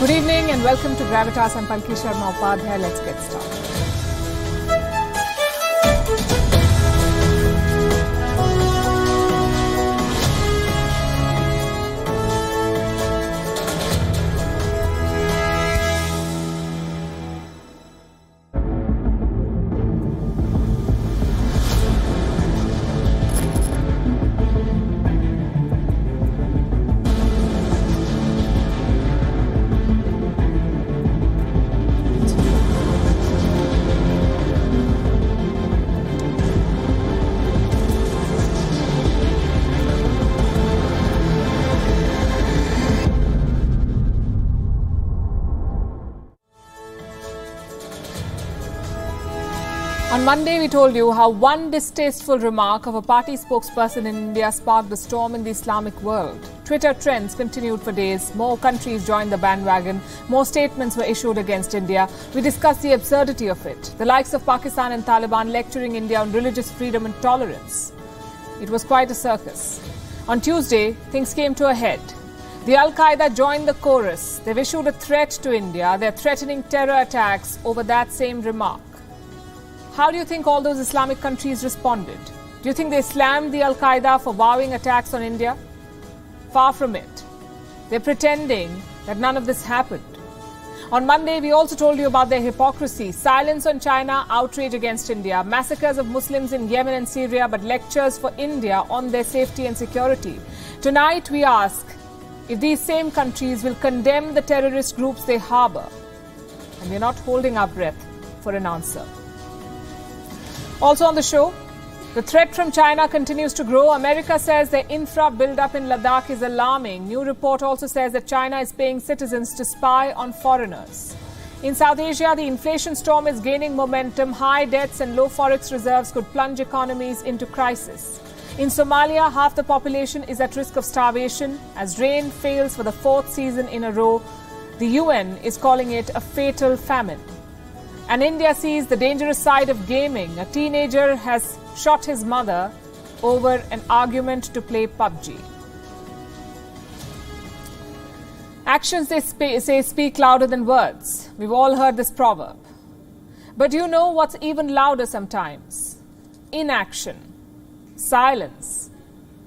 Good evening and welcome to Gravitas. I'm Palki. Let's get started. On Monday, we told you how one distasteful remark of a party spokesperson in India sparked a storm in the Islamic world. Twitter trends continued for days. More countries joined the bandwagon. More statements were issued against India. We discussed the absurdity of it. The likes of Pakistan and Taliban lecturing India on religious freedom and tolerance. It was quite a circus. On Tuesday, things came to a head. The Al-Qaeda joined the chorus. They've issued a threat to India. They're threatening terror attacks over that same remark. How do you think all those Islamic countries responded? Do you think they slammed the Al-Qaeda for vowing attacks on India? Far from it. They're pretending that none of this happened. On Monday, we also told you about their hypocrisy. Silence on China, outrage against India, massacres of Muslims in Yemen and Syria, but lectures for India on their safety and security. Tonight, we ask if these same countries will condemn the terrorist groups they harbor. And we're not holding our breath for an answer. Also on the show, the threat from China continues to grow. America says their infra build-up in Ladakh is alarming. New report also says that China is paying citizens to spy on foreigners. In South Asia, the inflation storm is gaining momentum. High debts and low forex reserves could plunge economies into crisis. In Somalia, half the population is at risk of starvation as rain fails for the fourth season in a row. The UN is calling it a fatal famine. And India sees the dangerous side of gaming. A teenager has shot his mother over an argument to play PUBG. Actions, they say, speak louder than words. We've all heard this proverb. But you know what's even louder sometimes? Inaction. Silence.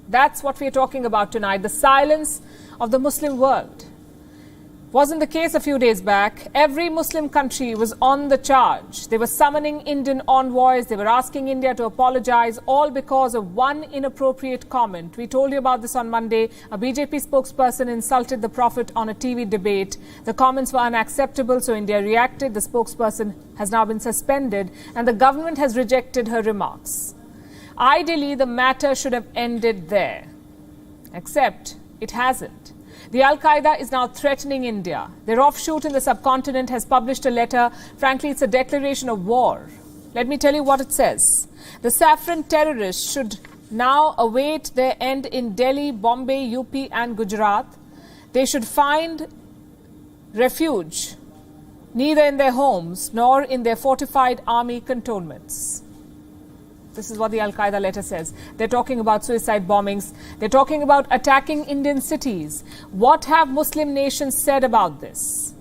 That's what we're talking about tonight. The silence of the Muslim world. Wasn't the case a few days back. Every Muslim country was on the charge. They were summoning Indian envoys. They were asking India to apologize, all because of one inappropriate comment. We told you about this on Monday. A BJP spokesperson insulted the Prophet on a TV debate. The comments were unacceptable, so India reacted. The spokesperson has now been suspended, and the government has rejected her remarks. Ideally, the matter should have ended there. Except it hasn't. The Al-Qaeda is now threatening India. Their offshoot in the subcontinent has published a letter. Frankly, it's a declaration of war. Let me tell you what it says. The saffron terrorists should now await their end in Delhi, Bombay, UP and Gujarat. They should find refuge neither in their homes nor in their fortified army cantonments. This is what the Al-Qaeda letter says. They're talking about suicide bombings. They're talking about attacking Indian cities. What have Muslim nations said about this?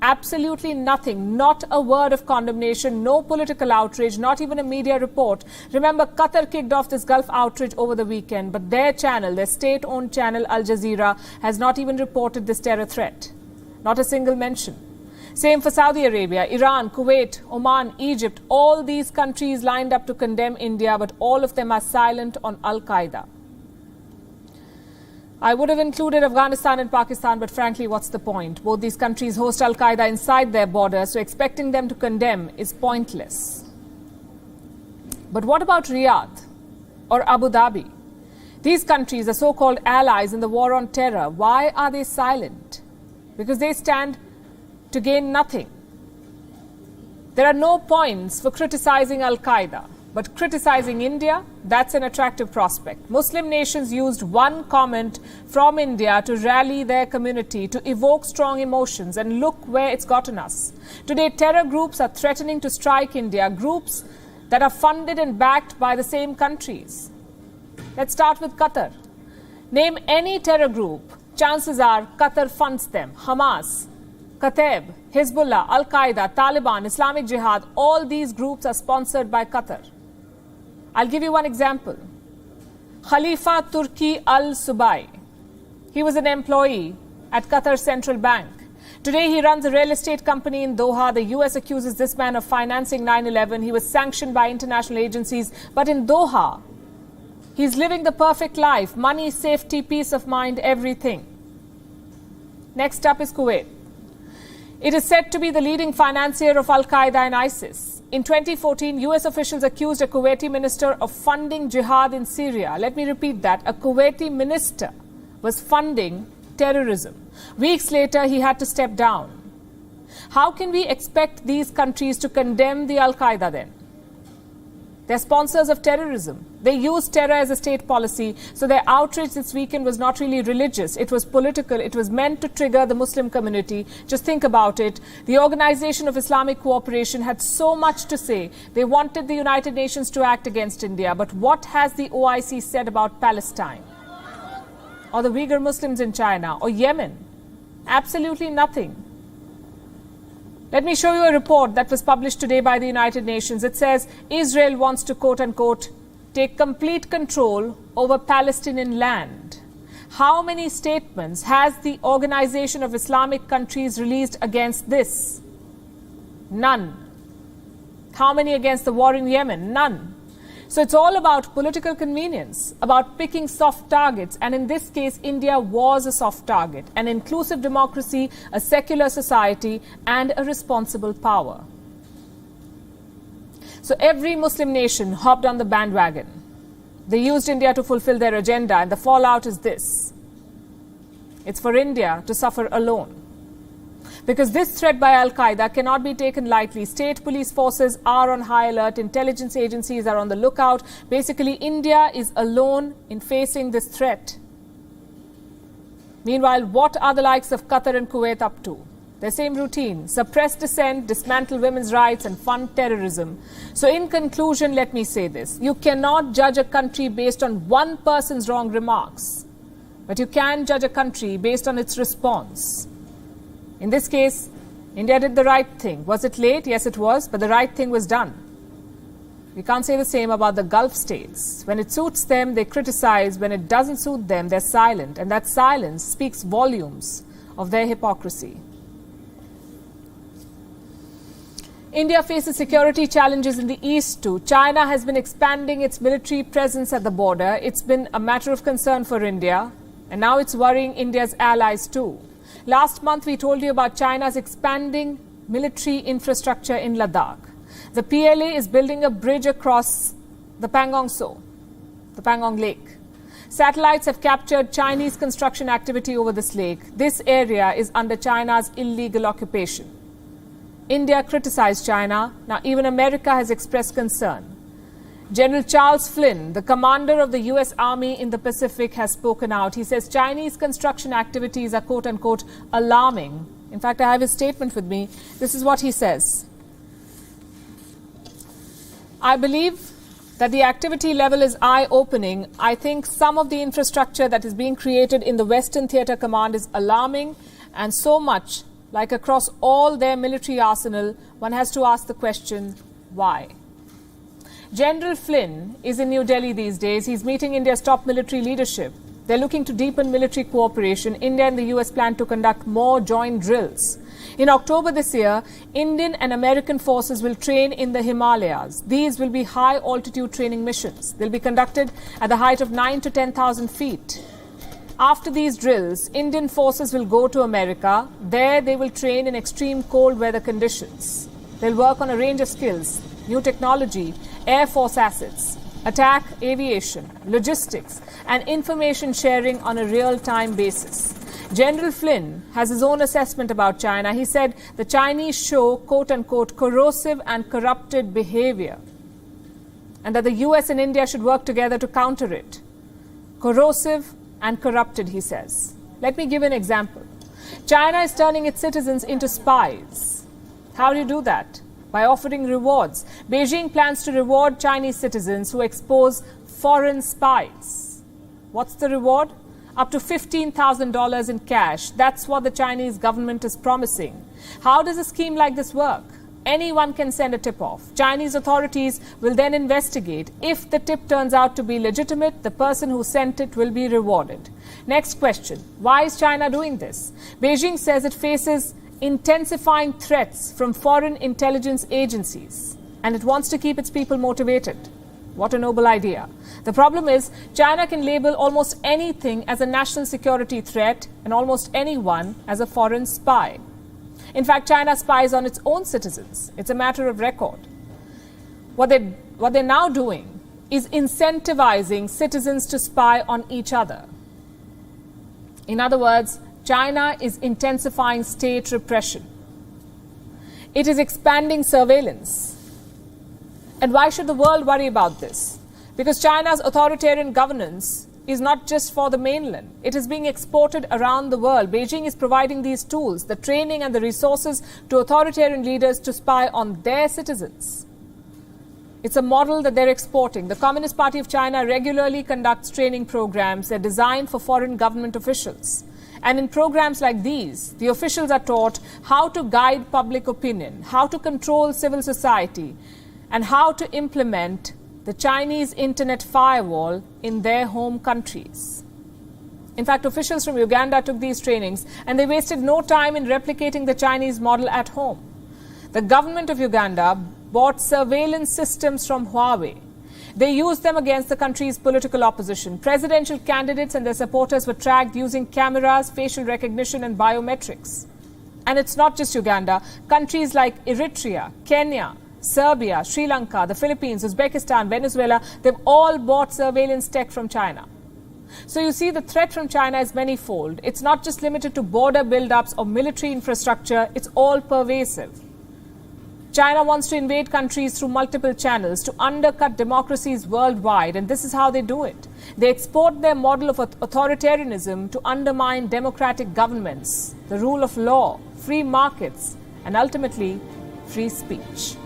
Absolutely nothing. Not a word of condemnation. No political outrage. Not even a media report. Remember, Qatar kicked off this Gulf outrage over the weekend, but their channel, their state-owned channel, Al Jazeera, has not even reported this terror threat. Not a single mention. Same for Saudi Arabia, Iran, Kuwait, Oman, Egypt. All these countries lined up to condemn India, but all of them are silent on Al-Qaeda. I would have included Afghanistan and Pakistan, but frankly, what's the point? Both these countries host Al-Qaeda inside their borders, so expecting them to condemn is pointless. But what about Riyadh or Abu Dhabi? These countries are so-called allies in the war on terror. Why are they silent? Because they stand to gain nothing. There are no points for criticizing Al-Qaeda, but criticizing India, that's an attractive prospect. Muslim nations used one comment from India to rally their community, to evoke strong emotions, and look where it's gotten us. Today, terror groups are threatening to strike India, groups that are funded and backed by the same countries. Let's start with Qatar. Name any terror group, chances are Qatar funds them. Hamas, Kataib, Hezbollah, Al-Qaeda, Taliban, Islamic Jihad, all these groups are sponsored by Qatar. I'll give you one example. Khalifa Turki Al-Subai. He was an employee at Qatar Central Bank. Today he runs a real estate company in Doha. The US accuses this man of financing 9/11. He was sanctioned by international agencies. But in Doha, he's living the perfect life. Money, safety, peace of mind, everything. Next up is Kuwait. It is said to be the leading financier of Al-Qaeda and ISIS. In 2014, US officials accused a Kuwaiti minister of funding jihad in Syria. Let me repeat that. A Kuwaiti minister was funding terrorism. Weeks later, he had to step down. How can we expect these countries to condemn the Al-Qaeda then? They're sponsors of terrorism. They use terror as a state policy, so their outrage this weekend was not really religious. It was political. It was meant to trigger the Muslim community. Just think about it. The Organization of Islamic Cooperation had so much to say. They wanted the United Nations to act against India. But what has the OIC said about Palestine? Or the Uyghur Muslims in China? Or Yemen? Absolutely nothing. Let me show you a report that was published today by the United Nations. It says Israel wants to, quote unquote, take complete control over Palestinian land. How many statements has the Organization of Islamic Countries released against this? None. How many against the war in Yemen? None. So it's all about political convenience, about picking soft targets. And in this case, India was a soft target, an inclusive democracy, a secular society, and a responsible power. So every Muslim nation hopped on the bandwagon. They used India to fulfill their agenda, and the fallout is this. It's for India to suffer alone. Because this threat by Al-Qaeda cannot be taken lightly. State police forces are on high alert. Intelligence agencies are on the lookout. Basically, India is alone in facing this threat. Meanwhile, what are the likes of Qatar and Kuwait up to? The same routine: suppress dissent, dismantle women's rights, and fund terrorism. So in conclusion, let me say this. You cannot judge a country based on one person's wrong remarks, but you can judge a country based on its response. In this case, India did the right thing. Was it late? Yes, it was, but the right thing was done. We can't say the same about the Gulf states. When it suits them, they criticize. When it doesn't suit them, they're silent. And that silence speaks volumes of their hypocrisy. India faces security challenges in the east too. China has been expanding its military presence at the border. It's been a matter of concern for India, and now it's worrying India's allies too. Last month, we told you about China's expanding military infrastructure in Ladakh. The PLA is building a bridge across the Pangong Lake. Satellites have captured Chinese construction activity over this lake. This area is under China's illegal occupation. India criticized China. Now, even America has expressed concern. General Charles Flynn, the commander of the US Army in the Pacific, has spoken out. He says Chinese construction activities are, quote unquote, alarming. In fact, I have his statement with me. This is what he says. I believe that the activity level is eye-opening. I think some of the infrastructure that is being created in the Western Theatre Command is alarming, and so much, like across all their military arsenal, one has to ask the question, why? General Flynn is in New Delhi these days. He's meeting India's top military leadership. They're looking to deepen military cooperation. India and the US plan to conduct more joint drills. In October this year, Indian and American forces will train in the Himalayas. These will be high-altitude training missions. They'll be conducted at the height of 9,000 to 10,000 feet. After these drills, Indian forces will go to America. There they will train in extreme cold weather conditions. They'll work on a range of skills: new technology, Air Force assets, attack aviation, logistics, and information sharing on a real-time basis. General Flynn has his own assessment about China. He said the Chinese show, quote-unquote, corrosive and corrupted behavior, and that the US and India should work together to counter it. Corrosive and corrupted, he says. Let me give an example. China is turning its citizens into spies. How do you do that? By offering rewards. Beijing plans to reward Chinese citizens who expose foreign spies. What's the reward? up to $15,000 in cash. That's what the Chinese government is promising. How does a scheme like this work? Anyone can send a tip-off. Chinese authorities will then investigate. If the tip turns out to be legitimate, the person who sent it will be rewarded. Next question. Why is China doing this? Beijing says it faces intensifying threats from foreign intelligence agencies, and it wants to keep its people motivated. What a noble idea. The problem is, China can label almost anything as a national security threat and almost anyone as a foreign spy. In fact, China spies on its own citizens. It's a matter of record. What they're now doing is incentivizing citizens to spy on each other. In other words, China is intensifying state repression. It is expanding surveillance. And why should the world worry about this? Because China's authoritarian governance is not just for the mainland. It is being exported around the world. Beijing is providing these tools, the training and the resources to authoritarian leaders to spy on their citizens. It's a model that they're exporting. The Communist Party of China regularly conducts training programs. They're designed for foreign government officials. And in programs like these, the officials are taught how to guide public opinion, how to control civil society, and how to implement the Chinese internet firewall in their home countries. In fact, officials from Uganda took these trainings and they wasted no time in replicating the Chinese model at home. The government of Uganda bought surveillance systems from Huawei. They used them against the country's political opposition. Presidential candidates and their supporters were tracked using cameras, facial recognition, and biometrics. And it's not just Uganda. Countries like Eritrea, Kenya, Serbia, Sri Lanka, the Philippines, Uzbekistan, Venezuela, they've all bought surveillance tech from China. So you see, the threat from China is manifold. It's not just limited to border build-ups or military infrastructure. It's all pervasive. China wants to invade countries through multiple channels to undercut democracies worldwide, and this is how they do it. They export their model of authoritarianism to undermine democratic governments, the rule of law, free markets, and ultimately, free speech.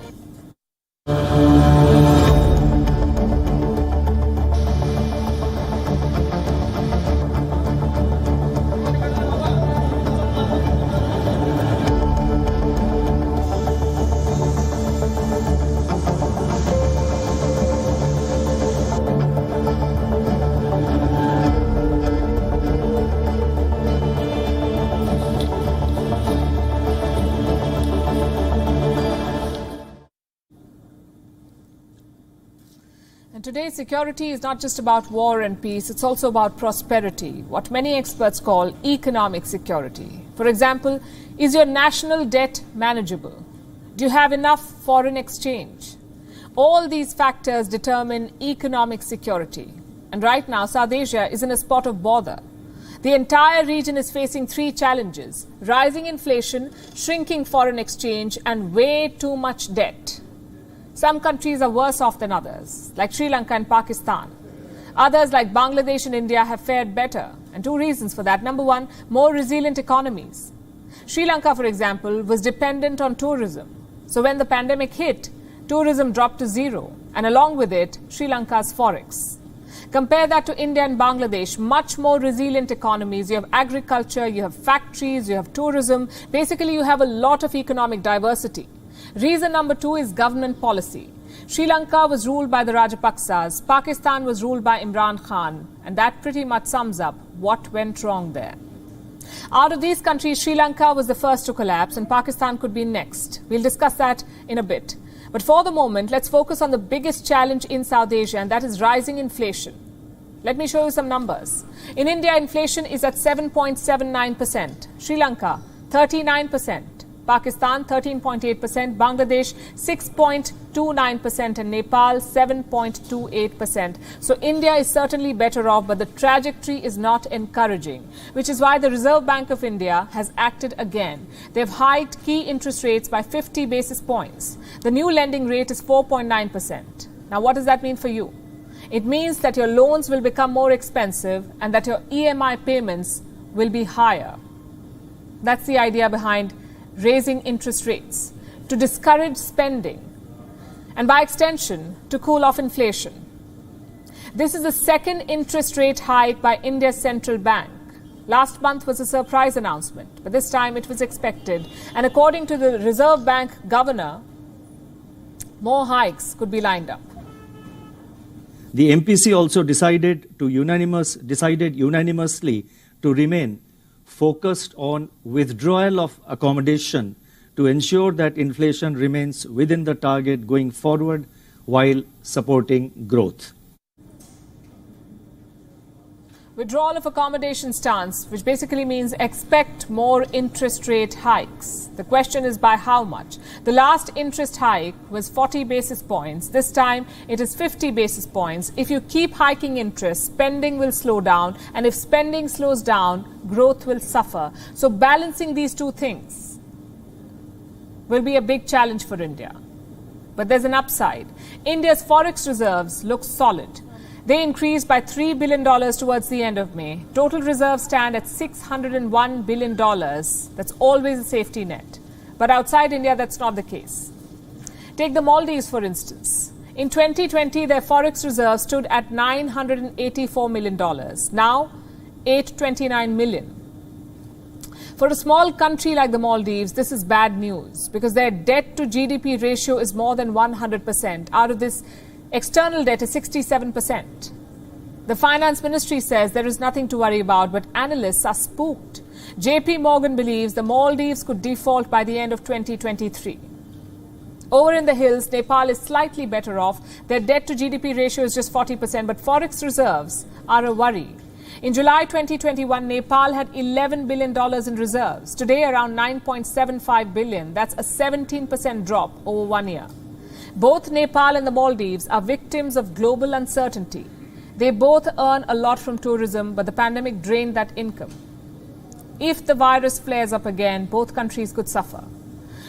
Today, security is not just about war and peace, it's also about prosperity, what many experts call economic security. For example, is your national debt manageable? Do you have enough foreign exchange? All these factors determine economic security. And right now, South Asia is in a spot of bother. The entire region is facing three challenges: rising inflation, shrinking foreign exchange, and way too much debt. Some countries are worse off than others, like Sri Lanka and Pakistan. Others, like Bangladesh and India, have fared better. And two reasons for that. Number one, more resilient economies. Sri Lanka, for example, was dependent on tourism. So when the pandemic hit, tourism dropped to zero. And along with it, Sri Lanka's forex. Compare that to India and Bangladesh, much more resilient economies. You have agriculture, you have factories, you have tourism. Basically, you have a lot of economic diversity. Reason number two is government policy. Sri Lanka was ruled by the Rajapaksas. Pakistan was ruled by Imran Khan. And that pretty much sums up what went wrong there. Out of these countries, Sri Lanka was the first to collapse and Pakistan could be next. We'll discuss that in a bit. But for the moment, let's focus on the biggest challenge in South Asia, and that is rising inflation. Let me show you some numbers. In India, inflation is at 7.79%. Sri Lanka, 39%. Pakistan 13.8%, Bangladesh 6.29%, and Nepal 7.28%. So India is certainly better off, but the trajectory is not encouraging, which is why the Reserve Bank of India has acted again. They've hiked key interest rates by 50 basis points. The new lending rate is 4.9%. Now, what does that mean for you? It means that your loans will become more expensive and that your EMI payments will be higher. That's the idea behind raising interest rates, to discourage spending, and by extension, to cool off inflation. This is the second interest rate hike by India's central bank. Last month was a surprise announcement, but this time it was expected. And according to the Reserve Bank governor, more hikes could be lined up. The MPC also decided unanimously to remain focused on withdrawal of accommodation to ensure that inflation remains within the target going forward while supporting growth. Withdrawal of accommodation stance, which basically means expect more interest rate hikes. The question is by how much? The last interest hike was 40 basis points. This time it is 50 basis points. If you keep hiking interest, spending will slow down. And if spending slows down, growth will suffer. So balancing these two things will be a big challenge for India. But there's an upside. India's forex reserves look solid. They increased by $3 billion towards the end of May. Total reserves stand at $601 billion. That's always a safety net. But outside India, that's not the case. Take the Maldives, for instance. In 2020, their forex reserves stood at $984 million. Now, $829 million. For a small country like the Maldives, this is bad news because their debt to GDP ratio is more than 100%. Out of this, external debt is 67%. The finance ministry says there is nothing to worry about, but analysts are spooked. JP Morgan believes the Maldives could default by the end of 2023. Over in the hills, Nepal is slightly better off. Their debt to GDP ratio is just 40%, but forex reserves are a worry. In July 2021, Nepal had $11 billion in reserves. Today, around $9.75 billion. That's a 17% drop over 1 year. Both Nepal and the Maldives are victims of global uncertainty. They both earn a lot from tourism, but the pandemic drained that income. If the virus flares up again, both countries could suffer.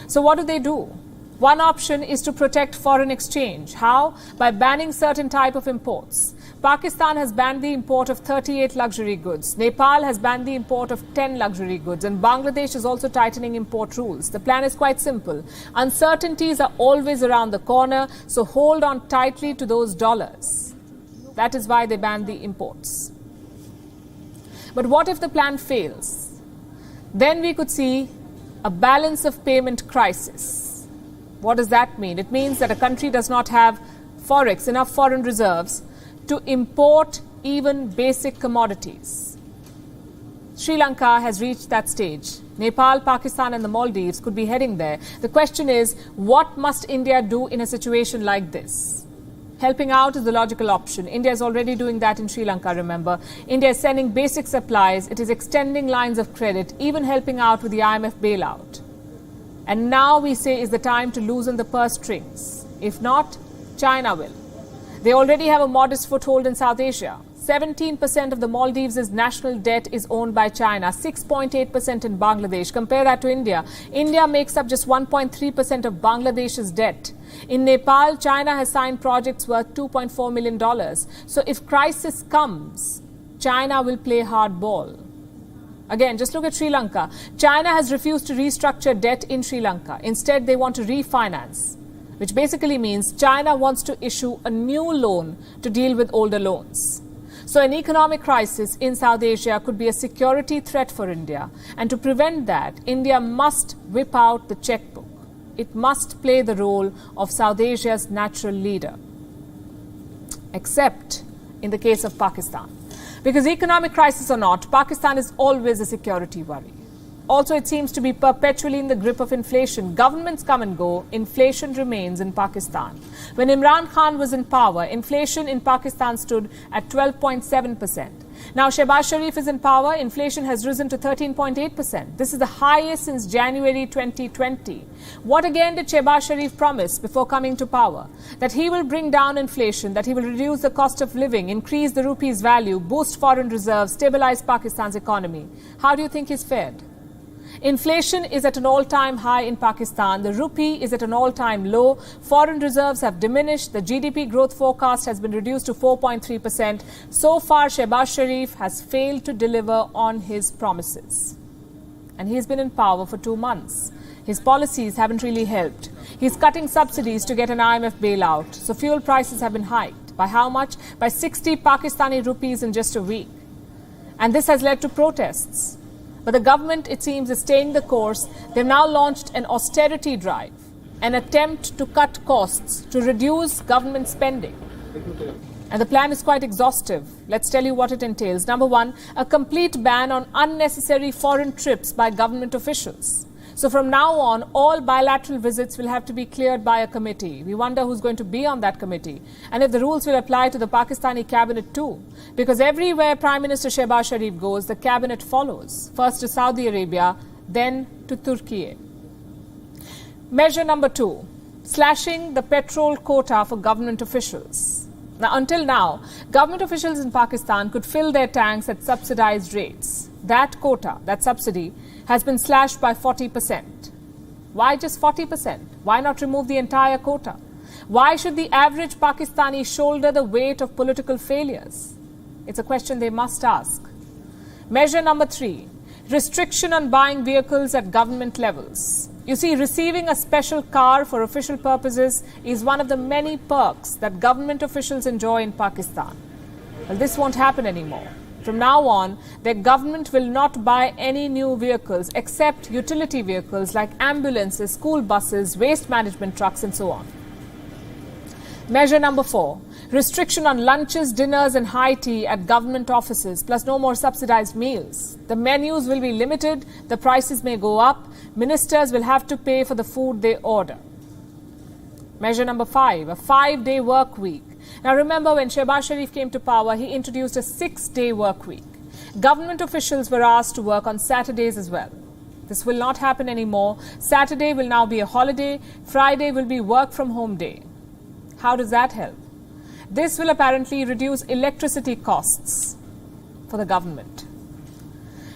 So what do? One option is to protect foreign exchange. How? By banning certain type of imports. Pakistan has banned the import of 38 luxury goods. Nepal has banned the import of 10 luxury goods. And Bangladesh is also tightening import rules. The plan is quite simple. Uncertainties are always around the corner, so hold on tightly to those dollars. That is why they banned the imports. But what if the plan fails? Then we could see a balance of payment crisis. What does that mean? It means that a country does not have forex, enough foreign reserves, to import even basic commodities. Sri Lanka has reached that stage. Nepal, Pakistan and the Maldives could be heading there. The question is, what must India do in a situation like this? Helping out is the logical option. India is already doing that in Sri Lanka, remember. India is sending basic supplies. It is extending lines of credit, even helping out with the IMF bailout. And now we say is the time to loosen the purse strings. If not, China will. They already have a modest foothold in South Asia. 17% of the Maldives' national debt is owned by China, 6.8% in Bangladesh. Compare that to India. India makes up just 1.3% of Bangladesh's debt. In Nepal, China has signed projects worth $2.4 million. So if crisis comes, China will play hardball. Again, just look at Sri Lanka. China has refused to restructure debt in Sri Lanka. Instead, they want to refinance, which basically means China wants to issue a new loan to deal with older loans. So an economic crisis in South Asia could be a security threat for India. And to prevent that, India must whip out the checkbook. It must play the role of South Asia's natural leader. Except in the case of Pakistan. Because economic crisis or not, Pakistan is always a security worry. Also, it seems to be perpetually in the grip of inflation. Governments come and go. Inflation remains in Pakistan. When Imran Khan was in power, inflation in Pakistan stood at 12.7%. Now, Shehbaz Sharif is in power. Inflation has risen to 13.8%. This is the highest since January 2020. What again did Shehbaz Sharif promise before coming to power? That he will bring down inflation, that he will reduce the cost of living, increase the rupee's value, boost foreign reserves, stabilize Pakistan's economy. How do you think he's fared? Inflation is at an all-time high in Pakistan. The rupee is at an all-time low. Foreign reserves have diminished. The GDP growth forecast has been reduced to 4.3%. So far, Shehbaz Sharif has failed to deliver on his promises. And he's been in power for 2 months. His policies haven't really helped. He's cutting subsidies to get an IMF bailout. So fuel prices have been hiked. By how much? By 60 Pakistani rupees in just a week. And this has led to protests. But the government, it seems, is staying the course. They've now launched an austerity drive, an attempt to cut costs, to reduce government spending. And the plan is quite exhaustive. Let's tell you what it entails. Number one, a complete ban on unnecessary foreign trips by government officials. So from now on, all bilateral visits will have to be cleared by a committee. We wonder who's going to be on that committee and if the rules will apply to the Pakistani cabinet too. Because everywhere Prime Minister Shehbaz Sharif goes, the cabinet follows. First to Saudi Arabia, then to Turkey. Measure number two, slashing the petrol quota for government officials. Now, until now, government officials in Pakistan could fill their tanks at subsidized rates. That quota, that subsidy, has been slashed by 40%. Why just 40%? Why not remove the entire quota? Why should the average Pakistani shoulder the weight of political failures? It's a question they must ask. Measure number three, restriction on buying vehicles at government levels. You see, receiving a special car for official purposes is one of the many perks that government officials enjoy in Pakistan. Well, this won't happen anymore. From now on, their government will not buy any new vehicles except utility vehicles like ambulances, school buses, waste management trucks and so on. Measure number four, restriction on lunches, dinners and high tea at government offices, plus no more subsidized meals. The menus will be limited, the prices may go up, ministers will have to pay for the food they order. Measure number five, a 5-day work week. Now remember, when Shehbaz Sharif came to power, he introduced a 6-day work week. Government officials were asked to work on Saturdays as well. This will not happen anymore. Saturday will now be a holiday. Friday will be work from home day. How does that help? This will apparently reduce electricity costs for the government.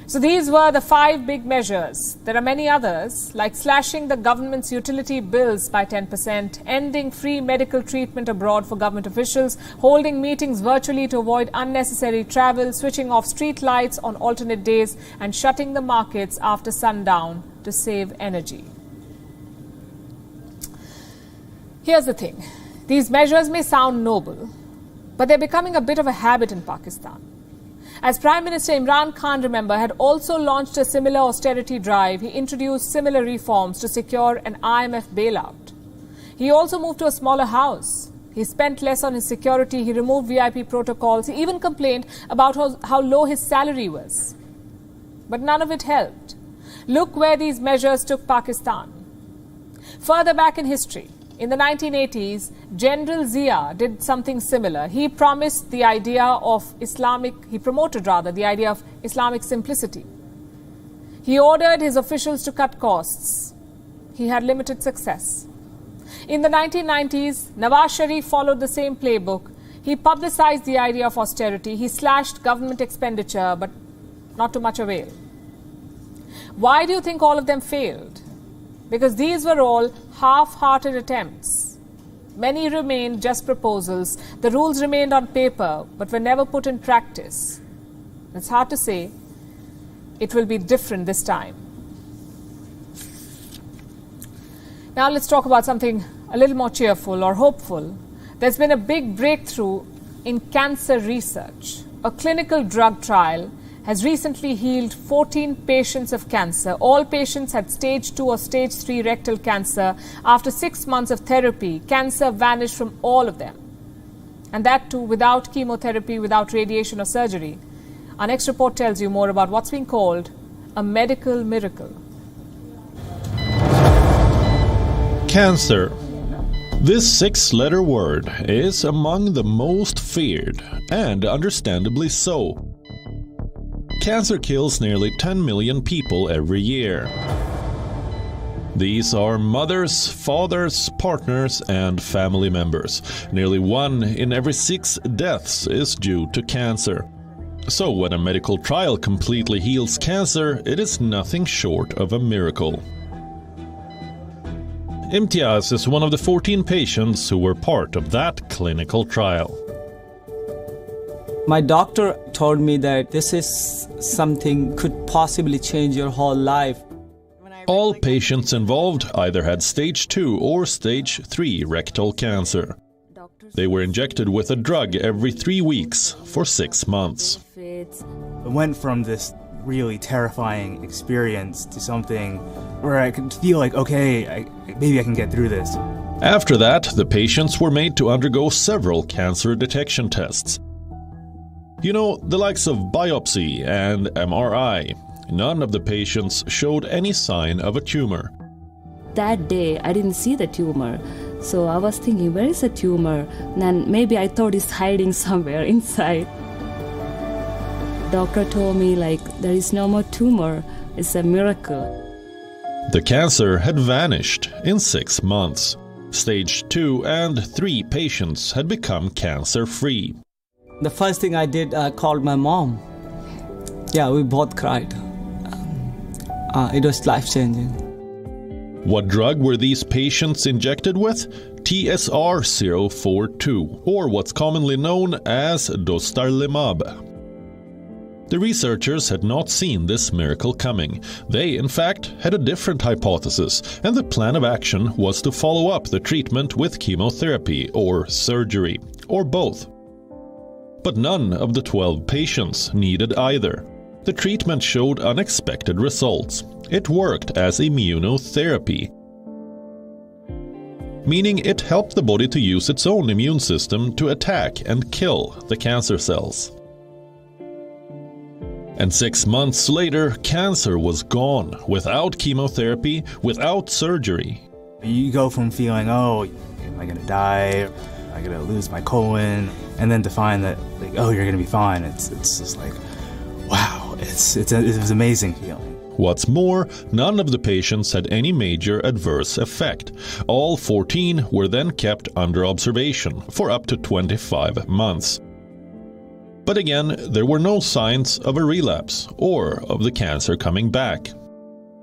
So these were the 5 big measures. There are many others, like slashing the government's utility bills by 10%, ending free medical treatment abroad for government officials, holding meetings virtually to avoid unnecessary travel, switching off street lights on alternate days, and shutting the markets after sundown to save energy. Here's the thing. These measures may sound noble, but they're becoming a bit of a habit in Pakistan. As Prime Minister Imran Khan, remember, had also launched a similar austerity drive, he introduced similar reforms to secure an IMF bailout. He also moved to a smaller house. He spent less on his security. He removed VIP protocols. He even complained about how low his salary was. But none of it helped. Look where these measures took Pakistan. Further back in history, in the 1980s, General Zia did something similar. He promoted the idea of Islamic simplicity. He ordered his officials to cut costs. He had limited success. In the 1990s, Nawaz Sharif followed the same playbook. He publicized the idea of austerity. He slashed government expenditure, but not to much avail. Why do you think all of them failed? Because these were all half-hearted attempts. Many remained just proposals. The rules remained on paper, but were never put in practice. It's hard to say. It will be different this time. Now let's talk about something a little more cheerful or hopeful. There's been a big breakthrough in cancer research. A clinical drug trial has recently healed 14 patients of cancer. All patients had stage 2 or stage 3 rectal cancer. After 6 months of therapy, cancer vanished from all of them. And that too without chemotherapy, without radiation or surgery. Our next report tells you more about what's being called a medical miracle. Cancer. This 6-letter word is among the most feared, and understandably so. Cancer kills nearly 10 million people every year. These are mothers, fathers, partners, and family members. Nearly 1 in every 6 deaths is due to cancer. So when a medical trial completely heals cancer, it is nothing short of a miracle. Imtiaz is one of the 14 patients who were part of that clinical trial. My doctor told me that this is something could possibly change your whole life. All patients involved either had stage 2 or stage 3 rectal cancer. They were injected with a drug every 3 weeks for 6 months. It went from this really terrifying experience to something where I could feel like, okay, maybe I can get through this. After that, the patients were made to undergo several cancer detection tests. You know, the likes of biopsy and MRI. None of the patients showed any sign of a tumor. That day, I didn't see the tumor. So I was thinking, where is the tumor? And maybe I thought it's hiding somewhere inside. Doctor told me, there is no more tumor. It's a miracle. The cancer had vanished in 6 months. Stage 2 and 3 patients had become cancer-free. The first thing I did, I called my mom. Yeah, we both cried. It was life-changing. What drug were these patients injected with? TSR-042, or what's commonly known as dostarlimab. The researchers had not seen this miracle coming. They, in fact, had a different hypothesis, and the plan of action was to follow up the treatment with chemotherapy or surgery, or both. But none of the 12 patients needed either. The treatment showed unexpected results. It worked as immunotherapy, meaning it helped the body to use its own immune system to attack and kill the cancer cells. And 6 months later, cancer was gone, without chemotherapy, without surgery. You go from feeling, oh, am I going to die? Am I going to lose my colon? And then to find that, oh, you're going to be fine. It's just like, wow, it was an amazing feeling. What's more, none of the patients had any major adverse effect. All 14 were then kept under observation for up to 25 months. But again, there were no signs of a relapse or of the cancer coming back.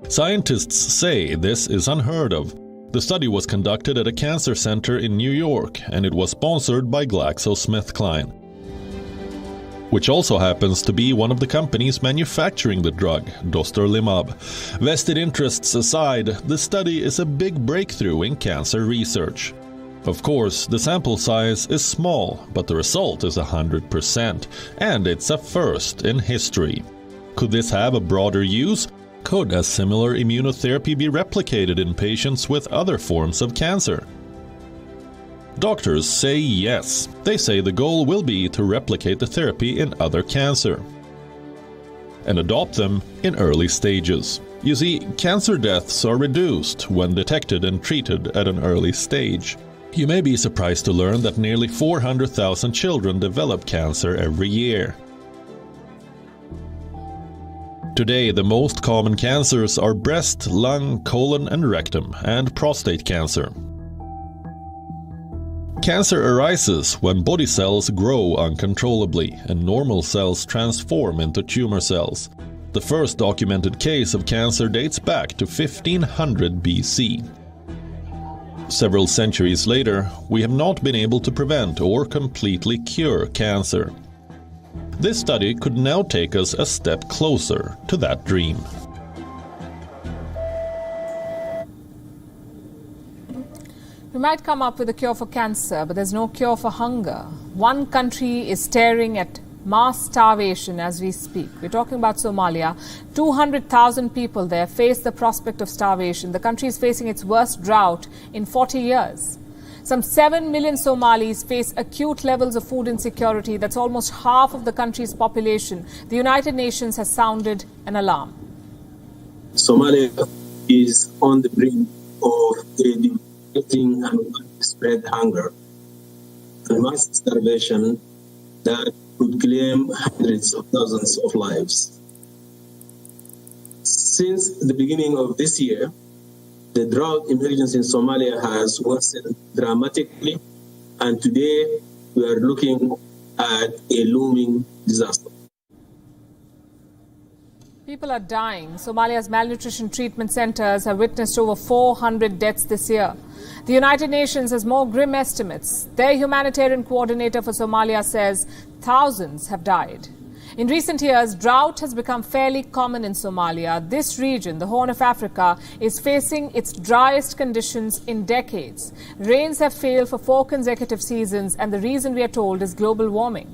Scientists say this is unheard of. The study was conducted at a cancer center in New York, and it was sponsored by GlaxoSmithKline, which also happens to be one of the companies manufacturing the drug, dostarlimab. Vested interests aside, the study is a big breakthrough in cancer research. Of course, the sample size is small, but the result is 100%, and it's a first in history. Could this have a broader use? Could a similar immunotherapy be replicated in patients with other forms of cancer? Doctors say yes. They say the goal will be to replicate the therapy in other cancer and adopt them in early stages. You see, cancer deaths are reduced when detected and treated at an early stage. You may be surprised to learn that nearly 400,000 children develop cancer every year. Today, the most common cancers are breast, lung, colon and rectum, and prostate cancer. Cancer arises when body cells grow uncontrollably and normal cells transform into tumor cells. The first documented case of cancer dates back to 1500 BC. Several centuries later, we have not been able to prevent or completely cure cancer. This study could now take us a step closer to that dream. We might come up with a cure for cancer, but there's no cure for hunger. One country is staring at mass starvation as we speak. We're talking about Somalia. 200,000 people there face the prospect of starvation. The country is facing its worst drought in 40 years. Some 7 million Somalis face acute levels of food insecurity. That's almost half of the country's population. The United Nations has sounded an alarm. Somalia is on the brink of a devastating and widespread hunger and mass starvation that could claim hundreds of thousands of lives. Since the beginning of this year, the drought emergency in Somalia has worsened dramatically, and today we are looking at a looming disaster. People are dying. Somalia's malnutrition treatment centers have witnessed over 400 deaths this year. The United Nations has more grim estimates. Their humanitarian coordinator for Somalia says thousands have died. In recent years, drought has become fairly common in Somalia. This region, the Horn of Africa, is facing its driest conditions in decades. Rains have failed for 4 consecutive seasons, and the reason, we are told, is global warming.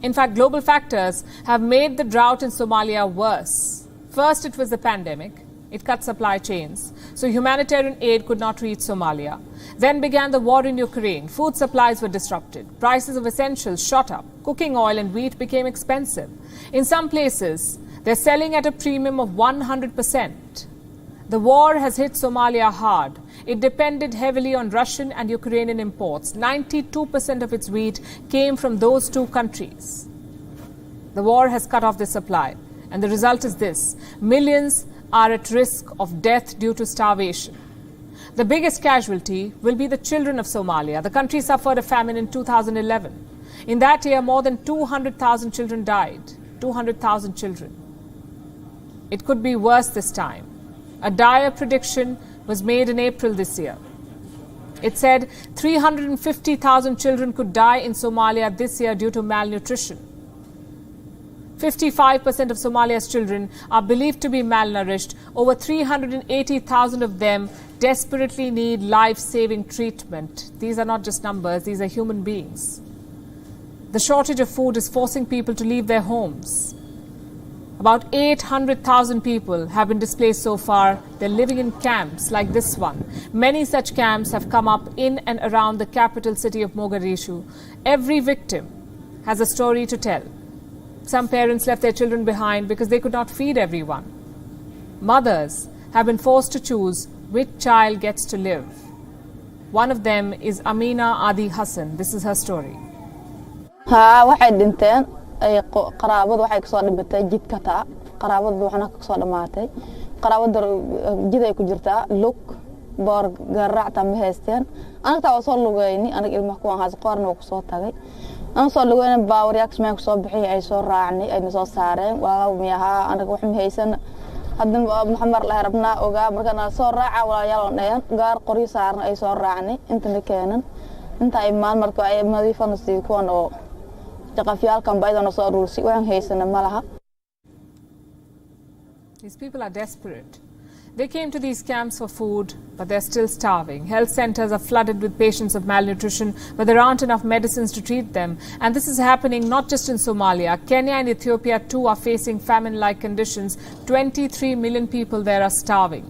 In fact, global factors have made the drought in Somalia worse. First, it was the pandemic. It cut supply chains, so humanitarian aid could not reach Somalia. Then began the war in Ukraine. Food supplies were disrupted. Prices of essentials shot up. Cooking oil and wheat became expensive. In some places, they're selling at a premium of 100%. The war has hit Somalia hard. It depended heavily on Russian and Ukrainian imports. 92% of its wheat came from those 2 countries. The war has cut off the supply, and the result is this: millions are at risk of death due to starvation. The biggest casualty will be the children of Somalia. The country suffered a famine in 2011. In that year, more than 200,000 children died. 200,000 children. It could be worse this time. A dire prediction was made in April this year. It said 350,000 children could die in Somalia this year due to malnutrition. 55% of Somalia's children are believed to be malnourished. Over 380,000 of them desperately need life-saving treatment. These are not just numbers, these are human beings. The shortage of food is forcing people to leave their homes. About 800,000 people have been displaced so far. They're living in camps like this one. Many such camps have come up in and around the capital city of Mogadishu. Every victim has a story to tell. Some parents left their children behind because they could not feed everyone. Mothers have been forced to choose which child gets to live. One of them is Amina Adi Hassan. This is her story. waxay dhinteen qaraabadu waxay ka soo dhibatay jidka taa qaraabadu waxna ka soo dhamaatay qaraabada jid ay ku jirtaa lug boor garaacta ma haysteen anaga waa soo lugayni anaga ilmaha ku aan haas qorna ku soo tagay aan soo lugayna baawar yak smee ku soo bixiyay ay soo raacnay ay soo saareen waa miyaha anaga wax ma haysan hadan maxamar la rabnaa ogaa markana soo raaca walaalayaal oo dhayan gaar qori saarna ay soo raacnay inta keenan inta ay maal markay ay nadiifan si kuwan oo jaqafyaalkan baydana soo urursi waxaan haysan malaha. These people are desperate. They came to these camps for food, but they're still starving. Health centers are flooded with patients of malnutrition, but there aren't enough medicines to treat them. And this is happening not just in Somalia. Kenya and Ethiopia too are facing famine-like conditions. 23 million people there are starving.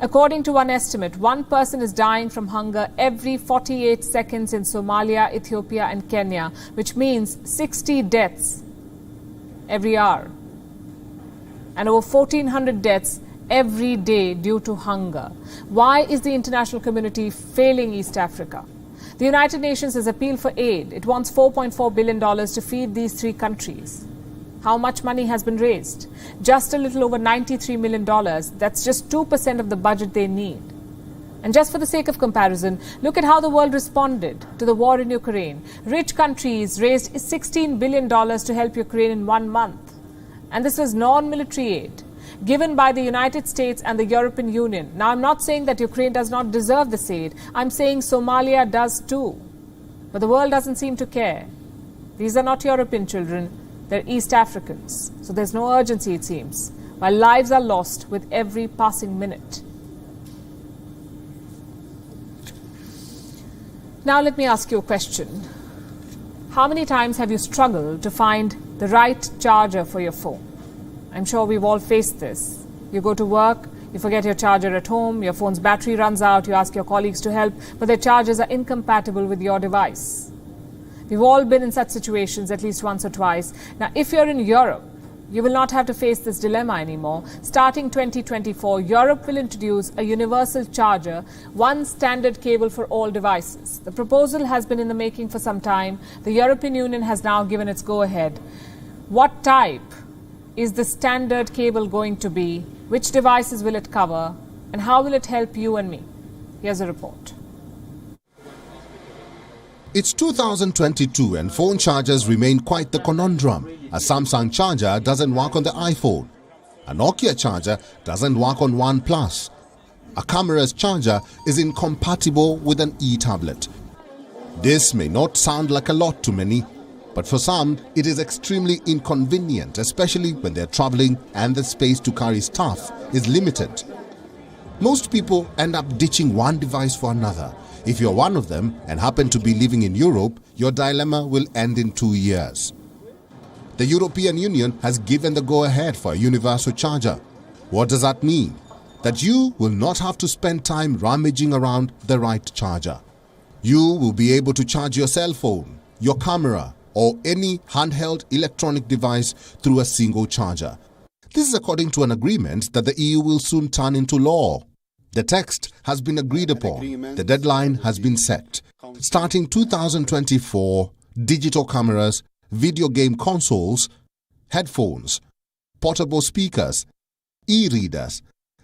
According to one estimate, 1 person is dying from hunger every 48 seconds in Somalia, Ethiopia and Kenya, which means 60 deaths every hour. And over 1,400 deaths every day due to hunger. Why is the international community failing East Africa? The United Nations has appealed for aid. It wants $4.4 billion to feed these 3 countries. How much money has been raised? Just a little over $93 million. That's just 2% of the budget they need. And just for the sake of comparison, look at how the world responded to the war in Ukraine. Rich countries raised $16 billion to help Ukraine in 1 month. And this was non-military aid given by the United States and the European Union. Now, I'm not saying that Ukraine does not deserve this aid. I'm saying Somalia does too. But the world doesn't seem to care. These are not European children. They're East Africans. So there's no urgency, it seems, while lives are lost with every passing minute. Now, let me ask you a question. How many times have you struggled to find the right charger for your phone? I'm sure we've all faced this. You go to work, you forget your charger at home, your phone's battery runs out, you ask your colleagues to help, but their chargers are incompatible with your device. We've all been in such situations at least once or twice. Now, if you're in Europe, you will not have to face this dilemma anymore. Starting 2024, Europe will introduce a universal charger, one standard cable for all devices. The proposal has been in the making for some time. The European Union has now given its go-ahead. What type is the standard cable going to be? Which devices will it cover? And how will it help you and me? Here's a report. It's 2022 and phone chargers remain quite the conundrum. A Samsung charger doesn't work on the iPhone. A Nokia charger doesn't work on OnePlus. A camera's charger is incompatible with an e-tablet. This may not sound like a lot to many, But for some, it is extremely inconvenient, especially when they're traveling and the space to carry stuff is limited. Most people end up ditching one device for another. If you're one of them and happen to be living in Europe, your dilemma will end in 2 years. The European Union has given the go-ahead for a universal charger. What does that mean? That you will not have to spend time rummaging around the right charger. You will be able to charge your cell phone, your camera, or any handheld electronic device through a single charger. This is according to an agreement that the EU will soon turn into law. The text has been agreed upon. The deadline has been set. Starting 2024, digital cameras, video game consoles, headphones, portable speakers, e-readers,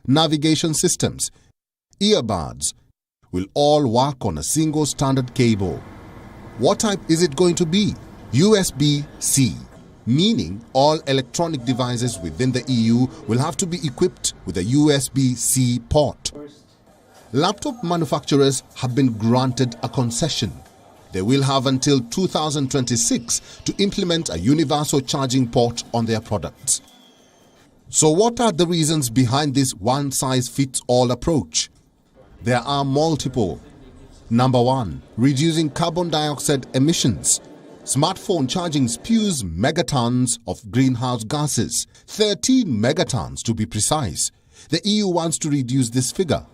navigation systems, earbuds will all work on a single standard cable. What type is it going to be? USB-C, meaning all electronic devices within the EU will have to be equipped with a USB-C port. Laptop manufacturers have been granted a concession. They will have until 2026 to implement a universal charging port on their products. So what are the reasons behind this one-size-fits-all approach? There are multiple. Number 1, reducing carbon dioxide emissions. Smartphone charging spews megatons of greenhouse gases, 13 megatons to be precise. The EU wants to reduce this figure.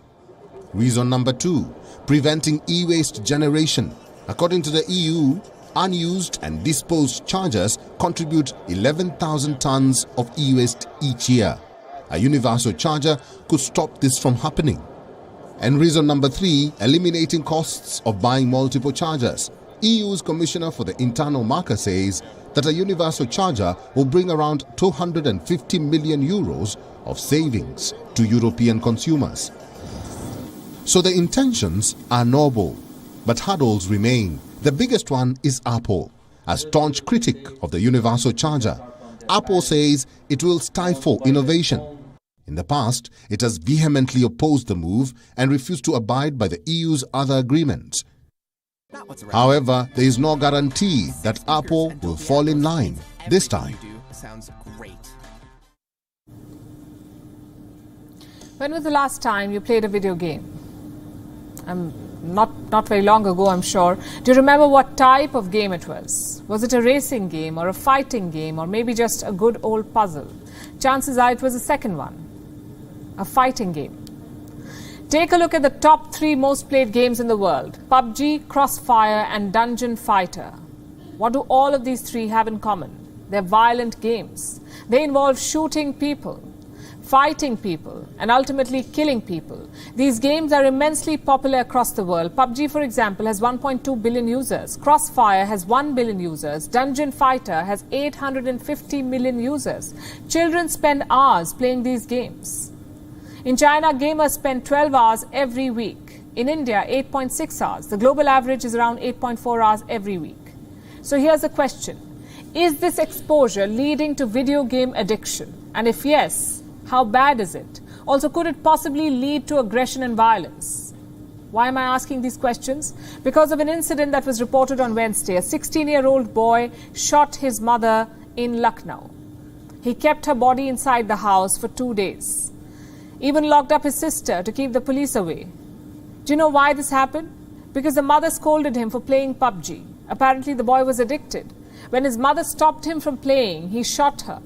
Reason number 2, preventing e-waste generation. According to the EU, unused and disposed chargers contribute 11,000 tons of e-waste each year. A universal charger could stop this from happening. And reason number 3, eliminating costs of buying multiple chargers. EU's Commissioner for the Internal Market says that a universal charger will bring around 250 million euros of savings to European consumers. So the intentions are noble, but hurdles remain. The biggest one is Apple, a staunch critic of the universal charger. Apple says it will stifle innovation. In the past, it has vehemently opposed the move and refused to abide by the EU's other agreements. However, there is no guarantee that Apple will fall in line this time. When was the last time you played a video game? Not very long ago, I'm sure. Do you remember what type of game it was? Was it a racing game or a fighting game or maybe just a good old puzzle? Chances are it was the second one, a fighting game. Take a look at the top 3 most played games in the world: PUBG, Crossfire and Dungeon Fighter. What do all of these 3 have in common? They're violent games. They involve shooting people, fighting people and ultimately killing people. These games are immensely popular across the world. PUBG, for example, has 1.2 billion users. Crossfire has 1 billion users. Dungeon Fighter has 850 million users. Children spend hours playing these games. In China, gamers spend 12 hours every week. In India, 8.6 hours. The global average is around 8.4 hours every week. So here's the question. Is this exposure leading to video game addiction? And if yes, how bad is it? Also, could it possibly lead to aggression and violence? Why am I asking these questions? Because of an incident that was reported on Wednesday. A 16-year-old boy shot his mother in Lucknow. He kept her body inside the house for 2 days. Even locked up his sister to keep the police away. Do you know why this happened? Because the mother scolded him for playing PUBG. Apparently, the boy was addicted. When his mother stopped him from playing, he shot her.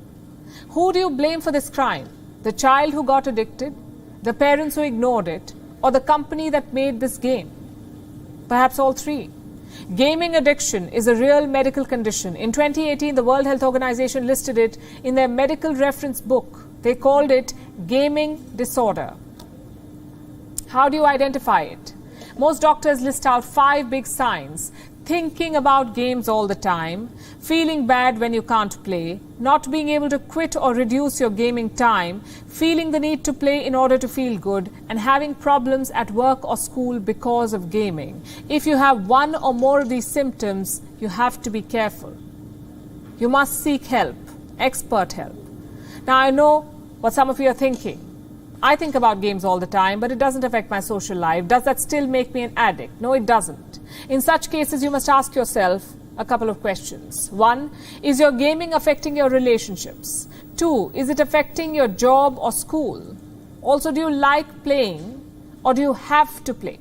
Who do you blame for this crime? The child who got addicted, the parents who ignored it, or the company that made this game? Perhaps all 3. Gaming addiction is a real medical condition. In 2018, the World Health Organization listed it in their medical reference book. They called it gaming disorder. How do you identify it? Most doctors list out 5 big signs: thinking about games all the time, feeling bad when you can't play, not being able to quit or reduce your gaming time, feeling the need to play in order to feel good, and having problems at work or school because of gaming. If you have one or more of these symptoms, you have to be careful. You must seek help, expert help. Now, I know what some of you are thinking. I think about games all the time, but it doesn't affect my social life. Does that still make me an addict? No, it doesn't. In such cases, you must ask yourself, a couple of questions. 1, is your gaming affecting your relationships? 2, is it affecting your job or school? Also, do you like playing or do you have to play?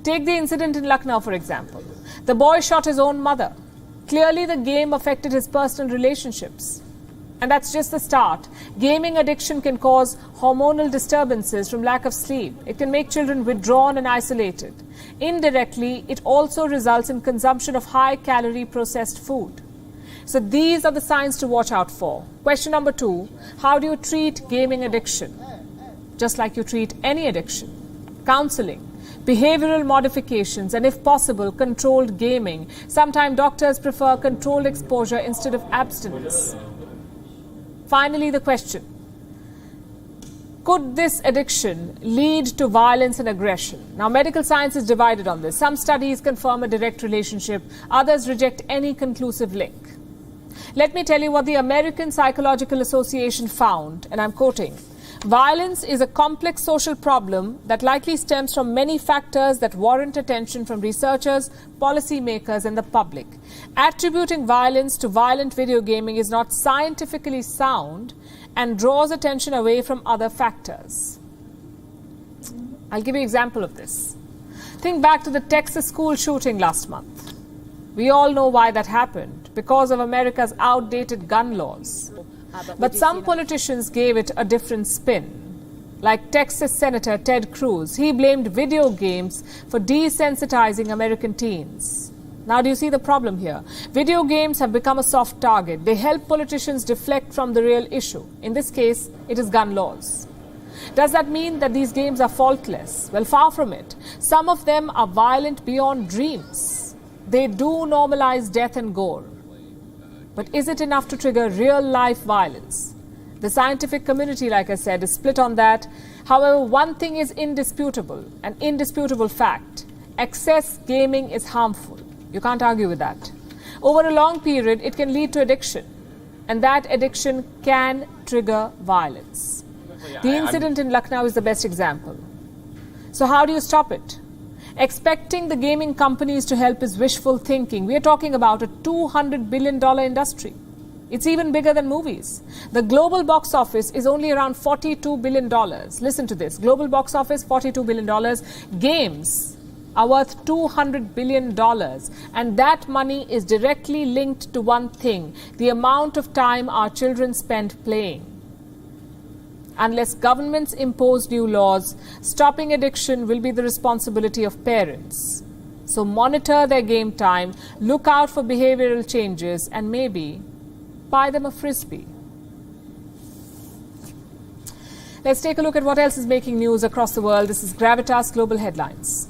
Take the incident in Lucknow, for example. The boy shot his own mother. Clearly, the game affected his personal relationships. And that's just the start. Gaming addiction can cause hormonal disturbances from lack of sleep. It can make children withdrawn and isolated. Indirectly, it also results in consumption of high-calorie processed food. So these are the signs to watch out for. Question number 2, how do you treat gaming addiction? Just like you treat any addiction. Counseling, behavioral modifications, and if possible, controlled gaming. Sometimes doctors prefer controlled exposure instead of abstinence. Finally, the question, could this addiction lead to violence and aggression? Now, medical science is divided on this. Some studies confirm a direct relationship. Others reject any conclusive link. Let me tell you what the American Psychological Association found, and I'm quoting, violence is a complex social problem that likely stems from many factors that warrant attention from researchers, policymakers, and the public. Attributing violence to violent video gaming is not scientifically sound and draws attention away from other factors. I'll give you an example of this. Think back to the Texas school shooting last month. We all know why that happened, because of America's outdated gun laws. But some politicians gave it a different spin. Like Texas Senator Ted Cruz, he blamed video games for desensitizing American teens. Now, do you see the problem here? Video games have become a soft target. They help politicians deflect from the real issue. In this case, it is gun laws. Does that mean that these games are faultless? Well, far from it. Some of them are violent beyond dreams. They do normalize death and gore. But is it enough to trigger real-life violence? The scientific community, like I said, is split on that. However, one thing is indisputable, an indisputable fact. Excess gaming is harmful. You can't argue with that. Over a long period, it can lead to addiction. And that addiction can trigger violence. The incident in Lucknow is the best example. So how do you stop it? Expecting the gaming companies to help is wishful thinking. We are talking about a $200 billion industry. It's even bigger than movies. The global box office is only around $42 billion. Listen to this. Global box office, $42 billion. Games are worth $200 billion. And that money is directly linked to one thing, the amount of time our children spend playing. Unless governments impose new laws, stopping addiction will be the responsibility of parents. So monitor their game time, look out for behavioral changes, and maybe buy them a frisbee. Let's take a look at what else is making news across the world. This is Gravitas Global Headlines.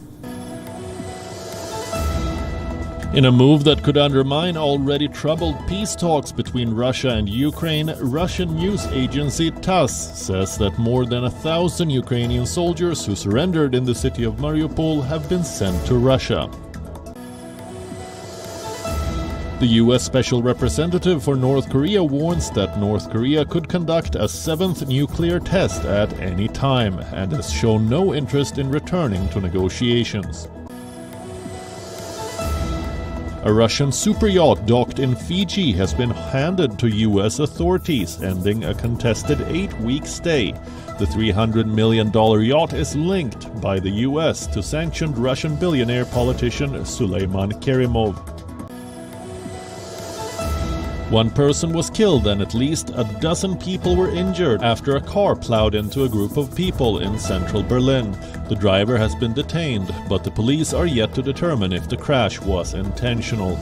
In a move that could undermine already troubled peace talks between Russia and Ukraine, Russian news agency TASS says that more than 1,000 Ukrainian soldiers who surrendered in the city of Mariupol have been sent to Russia. The U.S. Special Representative for North Korea warns that North Korea could conduct a 7th nuclear test at any time and has shown no interest in returning to negotiations. A Russian superyacht docked in Fiji has been handed to U.S. authorities, ending a contested 8-week stay. The $300 million yacht is linked by the U.S. to sanctioned Russian billionaire politician Suleiman Kerimov. One person was killed and at least a dozen people were injured after a car plowed into a group of people in central Berlin. The driver has been detained, but the police are yet to determine if the crash was intentional.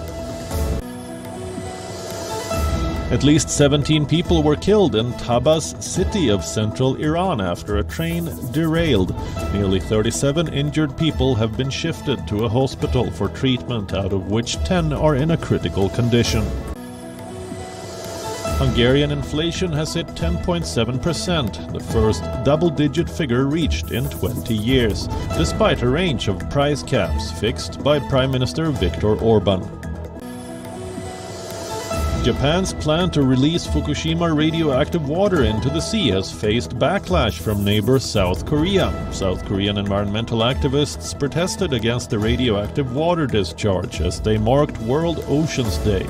At least 17 people were killed in Tabas city of central Iran after a train derailed. Nearly 37 injured people have been shifted to a hospital for treatment, out of which 10 are in a critical condition. Hungarian inflation has hit 10.7%, the first double-digit figure reached in 20 years, despite a range of price caps fixed by Prime Minister Viktor Orban. Japan's plan to release Fukushima radioactive water into the sea has faced backlash from neighbor South Korea. South Korean environmental activists protested against the radioactive water discharge as they marked World Oceans Day.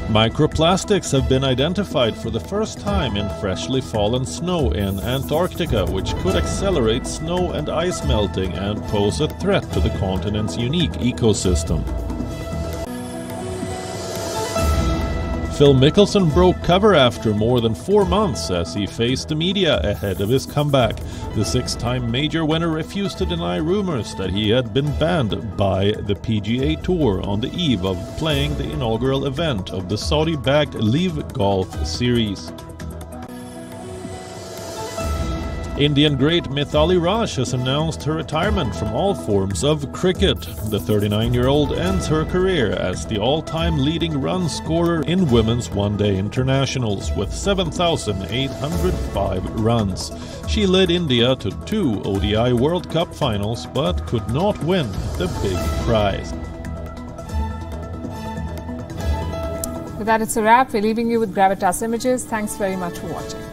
Microplastics have been identified for the first time in freshly fallen snow in Antarctica, which could accelerate snow and ice melting and pose a threat to the continent's unique ecosystem. Phil Mickelson broke cover after more than 4 months as he faced the media ahead of his comeback. The six-time major winner refused to deny rumors that he had been banned by the PGA Tour on the eve of playing the inaugural event of the Saudi-backed Live Golf Series. Indian great Mithali Raj has announced her retirement from all forms of cricket. The 39-year-old ends her career as the all-time leading run scorer in women's one-day internationals with 7,805 runs. She led India to 2 ODI World Cup finals but could not win the big prize. With that, it's a wrap. We're leaving you with Gravitas Images. Thanks very much for watching.